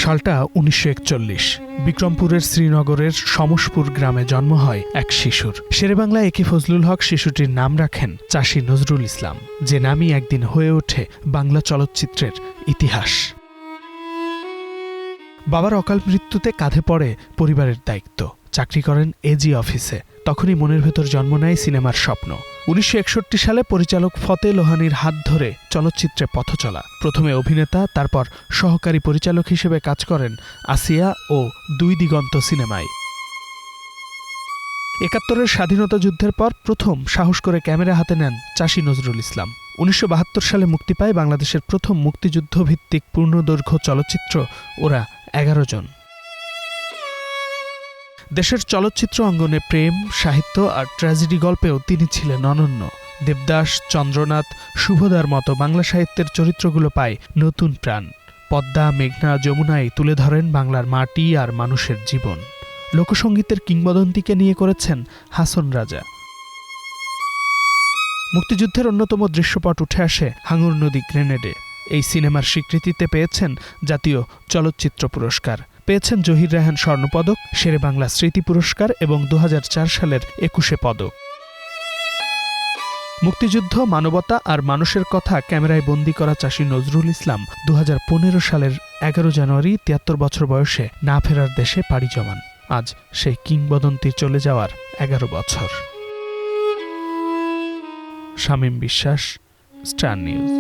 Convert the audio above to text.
সালটা ১৯৪১। বিক্রমপুরের শ্রীনগরের সমসপুর গ্রামে জন্ম হয় এক শিশুর। শেরেবাংলা একে ফজলুল হক শিশুটির নাম রাখেন চাষী নজরুল ইসলাম, যে নামই একদিন হয়ে ওঠে বাংলা চলচ্চিত্রের ইতিহাস। বাবার অকাল মৃত্যুতে কাঁধে পড়ে পরিবারের দায়িত্ব। চাকরি করেন এজি অফিসে। তখনই মনের ভেতর জন্ম নেয় সিনেমার স্বপ্ন। ১৯৬১ সালে পরিচালক ফতে লোহানীর হাত ধরে চলচ্চিত্রে পথ চলা। প্রথমে অভিনেতা, তারপর সহকারী পরিচালক হিসেবে কাজ করেন আসিয়া ও দুই দিগন্ত সিনেমায়। ৭১-এর স্বাধীনতা যুদ্ধের পর প্রথম সাহস করে ক্যামেরা হাতে নেন চাষী নজরুল ইসলাম। ১৯৭২ সালে মুক্তি পায় বাংলাদেশের প্রথম মুক্তিযুদ্ধভিত্তিক পূর্ণদৈর্ঘ্য চলচ্চিত্র ওরা ১১ জন। দেশের চলচ্চিত্র অঙ্গনে প্রেম, সাহিত্য আর ট্র্যাজেডি গল্পেও তিনি ছিলেন অনন্য। দেবদাস, চন্দ্রনাথ, শুভদার মতো বাংলা সাহিত্যের চরিত্রগুলো পায় নতুন প্রাণ। পদ্মা, মেঘনা, যমুনায় তুলে ধরেন বাংলার মাটি আর মানুষের জীবন। লোকসঙ্গীতের কিংবদন্তিকে নিয়ে করেছেন হাসন রাজা। মুক্তিযুদ্ধের অন্যতম দৃশ্যপট উঠে আসে হাঙর নদী গ্রেনেডে। এই সিনেমার স্বীকৃতিতে পেয়েছেন জাতীয় চলচ্চিত্র পুরস্কার, পেয়েছেন জহির রায়হান স্বর্ণপদক, শেরেবাংলা স্মৃতি পুরস্কার এবং ২০০৪ সালের ২১শে পদক। মুক্তিযুদ্ধ, মানবতা আর মানুষের কথা ক্যামেরায় বন্দী করা চাষী নজরুল ইসলাম ২০১৫ সালের ১১ জানুয়ারি ৭৩ বছর বয়সে না ফেরার দেশে পাড়ি জমান। আজ সেই কিংবদন্তি চলে যাওয়ার ১১ বছর। শামীম বিশ্বাস, স্টার নিউজ।